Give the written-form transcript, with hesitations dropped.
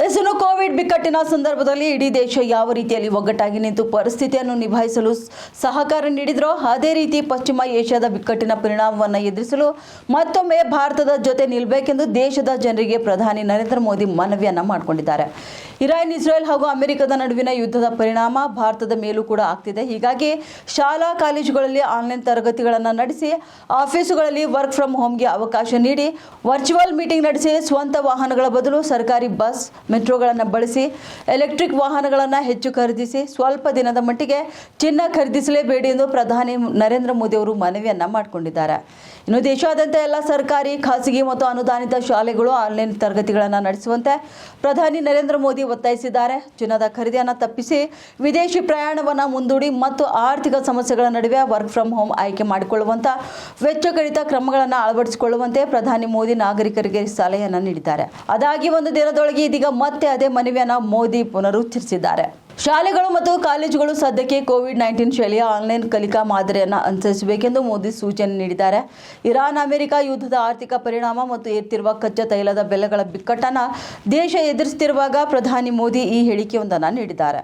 ಇನ್ನು ಕೋವಿಡ್ ಬಿಕ್ಕಟ್ಟಿನ ಸಂದರ್ಭದಲ್ಲಿ ಇಡೀ ದೇಶ ಯಾವ ರೀತಿಯಲ್ಲಿ ಒಗ್ಗಟ್ಟಾಗಿ ನಿಂತು ಪರಿಸ್ಥಿತಿಯನ್ನು ನಿಭಾಯಿಸಲು ಸಹಕಾರ ನೀಡಿದರೋ ಅದೇ ರೀತಿ ಪಶ್ಚಿಮ ಏಷ್ಯಾದ ಬಿಕ್ಕಟ್ಟಿನ ಪರಿಣಾಮವನ್ನು ಎದುರಿಸಲು ಮತ್ತೊಮ್ಮೆ ಭಾರತದ ಜೊತೆ ನಿಲ್ಲಬೇಕೆಂದು ದೇಶದ ಜನರಿಗೆ ಪ್ರಧಾನಿ ನರೇಂದ್ರ ಮೋದಿ ಮನವಿಯನ್ನ ಮಾಡಿಕೊಂಡಿದ್ದಾರೆ. ಇರಾನ್, ಇಸ್ರೇಲ್ ಹಾಗೂ ಅಮೆರಿಕದ ನಡುವಿನ ಯುದ್ಧದ ಪರಿಣಾಮ ಭಾರತದ ಮೇಲೂ ಕೂಡ ಆಗ್ತಿದೆ. ಹೀಗಾಗಿ ಶಾಲಾ ಕಾಲೇಜುಗಳಲ್ಲಿ ಆನ್ಲೈನ್ ತರಗತಿಗಳನ್ನು ನಡೆಸಿ, ಆಫೀಸುಗಳಲ್ಲಿ ವರ್ಕ್ ಫ್ರಮ್ ಹೋಮ್ಗೆ ಅವಕಾಶ ನೀಡಿ, ವರ್ಚುವಲ್ ಮೀಟಿಂಗ್ ನಡೆಸಿ, ಸ್ವಂತ ವಾಹನಗಳ ಬದಲು ಸರ್ಕಾರಿ ಬಸ್, ಮೆಟ್ರೋಗಳನ್ನು ಬಳಸಿ, ಎಲೆಕ್ಟ್ರಿಕ್ ವಾಹನಗಳನ್ನು ಹೆಚ್ಚು ಖರೀದಿಸಿ, ಸ್ವಲ್ಪ ದಿನದ ಮಟ್ಟಿಗೆ ಚಿನ್ನ ಖರೀದಿಸಲೇಬೇಡಿ ಎಂದು ಪ್ರಧಾನಿ ನರೇಂದ್ರ ಮೋದಿ ಅವರು ಮನವಿಯನ್ನ ಮಾಡಿಕೊಂಡಿದ್ದಾರೆ. ಇನ್ನು ದೇಶಾದ್ಯಂತ ಎಲ್ಲ ಸರ್ಕಾರಿ, ಖಾಸಗಿ ಮತ್ತು ಅನುದಾನಿತ ಶಾಲೆಗಳು ಆನ್ಲೈನ್ ತರಗತಿಗಳನ್ನು ನಡೆಸುವಂತೆ ಪ್ರಧಾನಿ ನರೇಂದ್ರ ಮೋದಿ ಒತ್ತಾಯಿಸಿದ್ದಾರೆ. ಚಿನ್ನದ ಖರೀದಿಯನ್ನು ತಪ್ಪಿಸಿ, ವಿದೇಶಿ ಪ್ರಯಾಣವನ್ನು ಮುಂದೂಡಿ ಮತ್ತು ಆರ್ಥಿಕ ಸಮಸ್ಯೆಗಳ ನಡುವೆ ವರ್ಕ್ ಫ್ರಮ್ ಹೋಮ್ ಆಯ್ಕೆ ಮಾಡಿಕೊಳ್ಳುವಂಥ ವೆಚ್ಚ ಕಡಿತ ಕ್ರಮಗಳನ್ನು ಅಳವಡಿಸಿಕೊಳ್ಳುವಂತೆ ಪ್ರಧಾನಿ ಮೋದಿ ನಾಗರಿಕರಿಗೆ ಸಲಹೆಯನ್ನು ನೀಡಿದ್ದಾರೆ. ಅದಾಗಿ ಒಂದು ದಿನದೊಳಗೆ ಇದೀಗ ಮತ್ತೆ ಅದೇ ಮನವಿಯನ್ನು ಮೋದಿ ಪುನರುಚ್ಚರಿಸಿದ್ದಾರೆ. ಶಾಲೆಗಳು ಮತ್ತು ಕಾಲೇಜುಗಳು ಸದ್ಯಕ್ಕೆ ಕೋವಿಡ್-19 ಶೈಲಿಯ ಆನ್ಲೈನ್ ಕಲಿಕಾ ಮಾದರಿಯನ್ನು ಅನುಸರಿಸಬೇಕೆಂದು ಮೋದಿ ಸೂಚನೆ ನೀಡಿದ್ದಾರೆ. ಇರಾನ್ ಅಮೆರಿಕ ಯುದ್ಧದ ಆರ್ಥಿಕ ಪರಿಣಾಮ ಮತ್ತು ಏರ್ತಿರುವ ಕಚ್ಚಾ ತೈಲದ ಬೆಲೆಗಳ ಬಿಕ್ಕಟ್ಟನ್ನು ದೇಶ ಎದುರಿಸುತ್ತಿರುವಾಗ ಪ್ರಧಾನಿ ಮೋದಿ ಈ ಹೇಳಿಕೆಯೊಂದನ್ನು ನೀಡಿದ್ದಾರೆ.